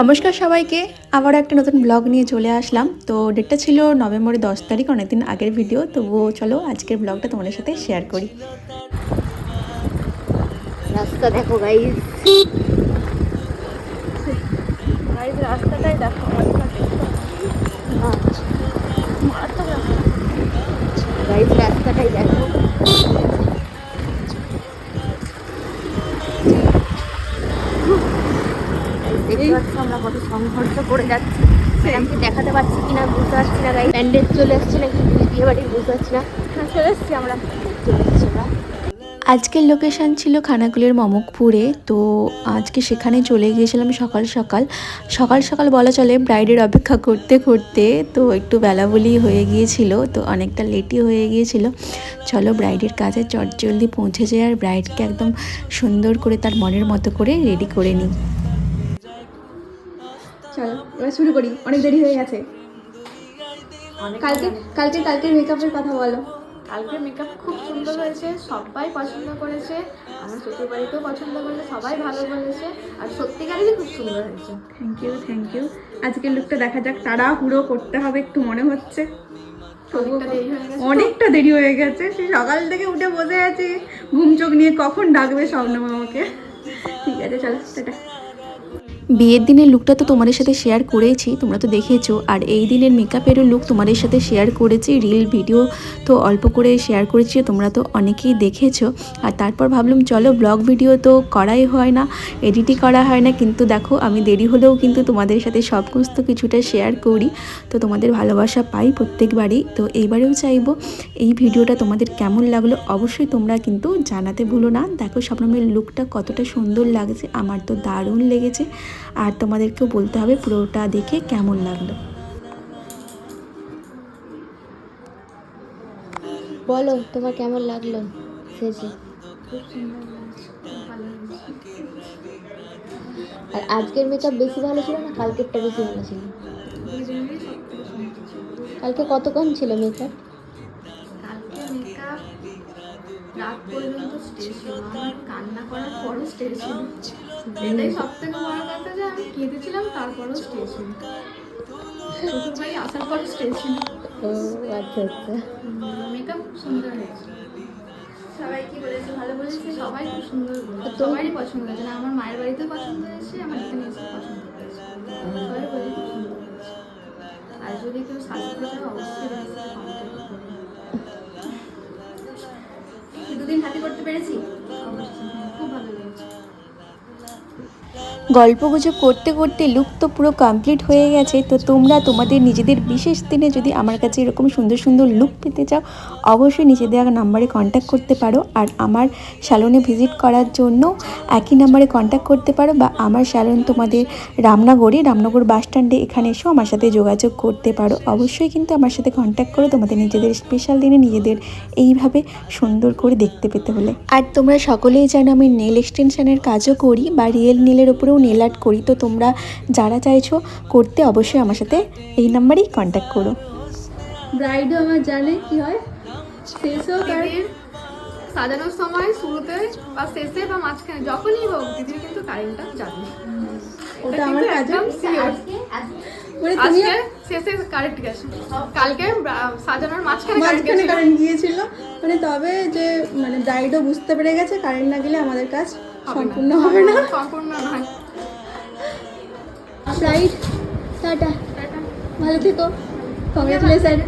নমস্কার সবাইকে, আবার একটা নতুন ব্লগ নিয়ে চলে আসলাম। তো ডেটটা ছিল নভেম্বরের 10 তারিখ, অনেকদিন আগের ভিডিও। তবুও চলো আজকের ব্লগটা তোমাদের সাথে শেয়ার করি। রাস্তা দেখো গাইস, রাস্তাটাই দেখো, রাস্তাটাই দেখো। আমরা কত সংঘর্ষ করে যাচ্ছি, আমি দেখাতে পারছি কিনা বুঝতে পারছি না। গাইস প্যান্ডেল চলে আসছে নাকি বিয়ে বাড়ির বুঝতে পারছি না। চলে এসছি আমরা। আজকের লোকেশান ছিল খানাকুলের মমকপুরে। তো আজকে সেখানে চলে গিয়েছিলাম সকাল সকাল বলা চলে, ব্রাইডের অপেক্ষা করতে করতে তো একটু বেলাবলি হয়ে গিয়েছিল, তো অনেকটা লেটই হয়ে গিয়েছিল। চলো ব্রাইডের কাছে চটজলদি পৌঁছে যায় আর ব্রাইডকে একদম সুন্দর করে তার মনের মতো করে রেডি করে নিই। চলো এবার শুরু করি, অনেক দেরি হয়ে গেছে। কালকের মেকআপের কথা বলো। কালকের মেকআপ খুব সুন্দর হয়েছে, সবাই পছন্দ করেছে, আমার শ্বশুর বাড়িতেও পছন্দ করেছে, সবাই ভালো বলেছে, আর সত্যিকারেরই খুব সুন্দর হয়েছে। Thank you. আজকের লুকটা দেখা যাক, তাড়াহুড়ো করতে হবে একটু মনে হচ্ছে, অনেকটা দেরি হয়ে গেছে। সেই সকাল থেকে উঠে বসে আছি ঘুম চোখ নিয়ে, কখন ডাকবে স্বপ্নম আমাকে। ঠিক আছে চলো টাটা। বিয়ের দিনের লুকটা তো তোমাদের সাথে শেয়ার করেছি, তোমরা তো দেখেছো। আর এই দিনের মেকআপেরও লুক তোমাদের সাথে শেয়ার করেছি, রিল ভিডিও তো অল্প করে শেয়ার করেছি, তোমরা তো অনেকেই দেখেছো। আর তারপর ভাবলাম চলো ব্লগ ভিডিও তো করাই হয় না, এডিটই করা হয় না, কিন্তু দেখো আমি দেরি হলেও কিন্তু তোমাদের সাথে সমস্ত কিছুটা শেয়ার করি। তো তোমাদের ভালোবাসা পাই প্রত্যেকবারই, তো এইবারেও চাইবো এই ভিডিওটা তোমাদের কেমন লাগলো অবশ্যই তোমরা কিন্তু জানাতে ভুলো না। দেখো স্বপ্নমের লুকটা কতটা সুন্দর লাগছে, আমার তো দারুণ লেগেছে। আর তোমাদেরকেও বলতে হবে পুরোটা দেখে কেমন লাগলো। বলো তোমার কেমন লাগলো সেজে? আর আজকের মেকআপ বেশি ভালো ছিল না কালকেরটা বেশি ভালো ছিল? কালকে কতক্ষণ ছিল মেকআপ? কালকে মেকআপ রাত পর্যন্ত স্টে ছিল, আমার কান্না করার পরও স্টে ছিল। এটাই সব থেকে বড় কথা যে আমি কেঁদেছিলাম তারপরও স্টে ছিল, শ্বশুর বাড়ি আসার পরও স্টে ছিল। ও আচ্ছা আচ্ছা। মেকআপ খুব সুন্দর হয়েছে, সবাই কি বলেছে ভালো বলেছে, সবাই খুব সুন্দর বলেছে, সবারই পছন্দ হয়েছে। না আমার মায়ের বাড়িতেও পছন্দ হয়েছে, আমার এখানে এসে পছন্দ হয়েছে, সবাই বলে খুব সুন্দর হয়েছে। আর যদি কেউ সাজতে চায় অবশ্যই রাস্তায় কন্ট্যাক্ট করবে। দুদিন হাতে করতে পেরেছি, অবশ্যই খুব ভালো লেগেছে। গল্পগুজব করতে করতে লুক তো পুরো কমপ্লিট হয়ে গেছে। তো তোমরা তোমাদের নিজেদের বিশেষ দিনে যদি আমার কাছে এরকম সুন্দর সুন্দর লুক পেতে চাও অবশ্যই নিচে দেওয়া নাম্বারে কন্ট্যাক্ট করতে পারো। আর আমার স্যালনে ভিজিট করার জন্য একই নাম্বারে কন্ট্যাক্ট করতে পারো, বা আমার স্যালন তোমাদের রামনগর বাস স্ট্যান্ডে, এখানে এসেও আমার সাথে যোগাযোগ করতে পারো। অবশ্যই কিন্তু আমার সাথে কন্ট্যাক্ট করো তোমাদের নিজেদের স্পেশাল দিনে নিজেদের এইভাবে সুন্দর করে দেখতে পেতে হলে। আর তোমরা সকলেই জানো আমি নেল এক্সটেনশনের কাজও করি, বা রিয়েল নেলের ওপরেও নেল আর্ট করি। তো তোমরা যারা চাইছো করতে অবশ্যই আমার সাথে এই নাম্বারেই কন্ট্যাক্ট করো। ব্রাইডও আমার জানে কি হয়, শেষও দিদির সাজানোর সময় শুরুতে বা শেষে বা মাঝখানে যখনই হোক দিদির কিন্তু কারেন্টটা যাবে, ওটা আমার একদম সিওর। আজকে শেষে কারেন্ট গেছে, কালকে সাজানোর মাঝখানে কারেন্ট গিয়েছিল, মানে তবে যে মানে ব্রাইডও বুঝতে পেরে গেছে কারেন্ট না গেলে আমাদের কাজ সম্পূর্ণ হবে না, সম্পূর্ণ নয়। ব্রাইড টাটা, ভালো থেকো, কংগ্রেচুলেশন।